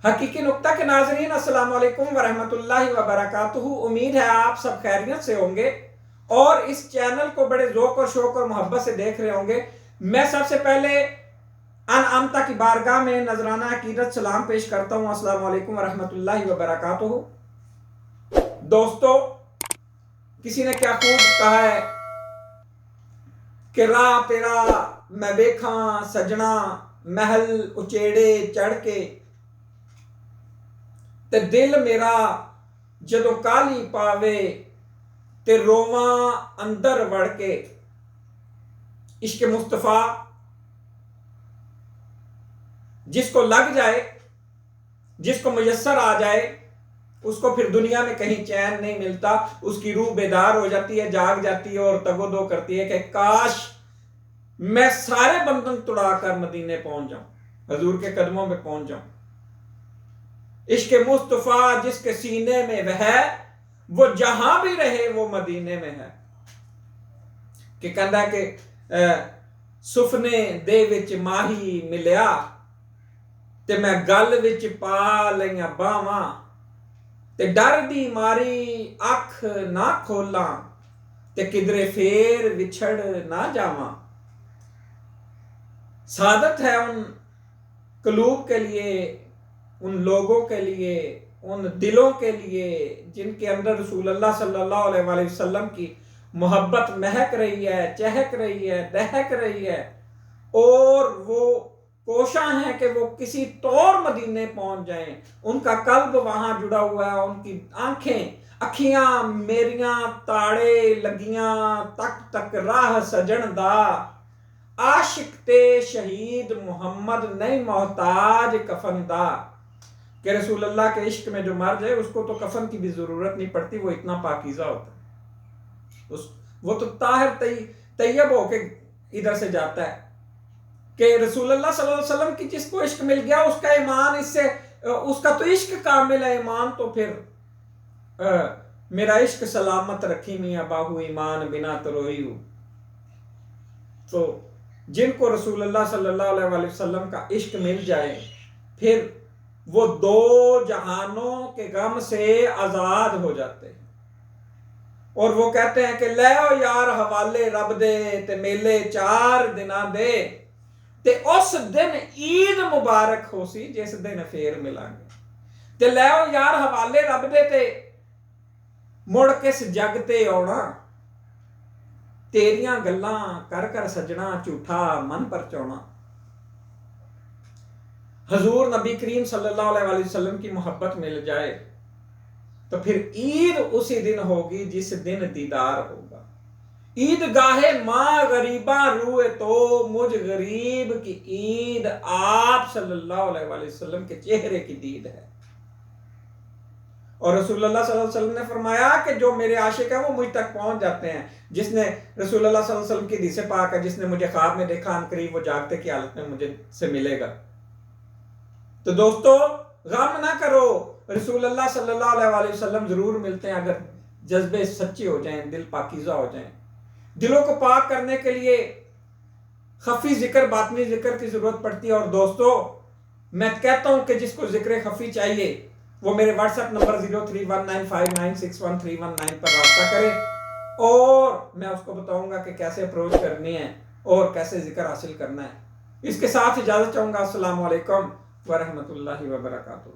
حقیقی نکتہ کے ناظرین، السلام علیکم ورحمۃ اللہ وبرکاتہ۔ امید ہے آپ سب خیریت سے ہوں گے اور اس چینل کو بڑے ذوق اور شوق اور محبت سے دیکھ رہے ہوں گے۔ میں سب سے پہلے انعامتا کی بارگاہ میں نذرانہ عقیدت سلام پیش کرتا ہوں۔ السلام علیکم ورحمۃ اللہ وبرکاتہ۔ دوستو، کسی نے کیا خوب کہا ہے کہ راہ تیرا میں ویکھاں سجنا، محل اچیڑے چڑھ کے تے دل میرا جدو کالی پاوے تے رواں اندر وڑ کے۔ عشق مصطفیٰ جس کو لگ جائے، جس کو میسر آ جائے، اس کو پھر دنیا میں کہیں چین نہیں ملتا۔ اس کی روح بیدار ہو جاتی ہے، جاگ جاتی ہے اور تگ و دو کرتی ہے کہ کاش میں سارے بندھن توڑا کر مدینے پہنچ جاؤں، حضور کے قدموں میں پہنچ جاؤں۔ عشق مصطفیٰ جس کے سینے میں وہ ہے، وہ جہاں بھی رہے وہ مدینے میں ہے۔ کہ کہندا کہ سفنے دے وچ ماہی ملیا تے میں گل وچ پا لیاں باواں، تے ڈر دی ماری اکھ نہ کھولاں تے کدرے پھر وچھڑ نہ جاواں۔ سعادت ہے ان قلوب کے لیے، ان لوگوں کے لیے، ان دلوں کے لیے جن کے اندر رسول اللہ صلی اللہ علیہ وآلہ وسلم کی محبت مہک رہی ہے، چہک رہی ہے، دہک رہی ہے، اور وہ کوشاں ہیں کہ وہ کسی طور مدینے پہنچ جائیں۔ ان کا قلب وہاں جڑا ہوا ہے، ان کی اکھیاں میریاں تاڑے لگیاں تک تک راہ سجن دا، عاشق تے شہید محمد نہیں محتاج کفن دا۔ کہ رسول اللہ کے عشق میں جو مر جائے اس کو تو کفن کی بھی ضرورت نہیں پڑتی، وہ اتنا پاکیزہ ہوتا ہے، وہ تو طاہر طیب ہو کے ادھر سے جاتا ہے۔ کہ رسول اللہ صلی اللہ علیہ وسلم کی جس کو عشق مل گیا، اس کا ایمان اس کا تو عشق کامل ہے، ایمان تو پھر میرا عشق سلامت رکھی میاں باہو ایمان بنا تروئی ہوں۔ تو جن کو رسول اللہ صلی اللہ علیہ وآلہ وسلم کا عشق مل جائے، پھر وہ دو جہانوں کے غم سے آزاد ہو جاتے ہیں، اور وہ کہتے ہیں کہ لے او یار حوالے رب دے تے میلے 4 دناں دے، تے اس دن عید مبارک ہو سی جس دن پھر ملیں گے۔ تے لے او یار حوالے رب دے تے مڑ کس جگ تے آنا، تیریاں گلاں کر کر سجنا جھوٹا من پرچونا۔ حضور نبی کریم صلی اللہ علیہ وآلہ وسلم کی محبت مل جائے تو پھر عید اسی دن ہوگی جس دن دیدار ہوگا۔ عید گاہ ماں غریباں روئے تو مجھ غریب کی عید آپ صلی اللہ علیہ وآلہ وسلم کے چہرے کی دید ہے۔ اور رسول اللہ صلی اللہ علیہ وسلم نے فرمایا کہ جو میرے عاشق ہیں وہ مجھ تک پہنچ جاتے ہیں۔ جس نے رسول اللہ صلی اللہ علیہ وسلم کی حدیث پاک ہے، جس نے مجھے خواب میں دیکھا ان قریب وہ جاگتے کی حالت میں مجھے سے ملے گا۔ تو دوستو، غم نہ کرو، رسول اللہ صلی اللہ علیہ وآلہ وسلم ضرور ملتے ہیں اگر جذبے سچے ہو جائیں، دل پاکیزہ ہو جائیں۔ دلوں کو پاک کرنے کے لیے خفی ذکر باطنی ذکر کی ضرورت پڑتی ہے۔ اور دوستو، میں کہتا ہوں کہ جس کو ذکر خفی چاہیے وہ میرے واٹس ایپ نمبر 0319596131 پر رابطہ کرے، اور میں اس کو بتاؤں گا کہ کیسے اپروچ کرنی ہے اور کیسے ذکر حاصل کرنا ہے۔ اس کے ساتھ اجازت چاہوں گا۔ السلام علیکم ورحمۃ اللہ وبرکاتہ۔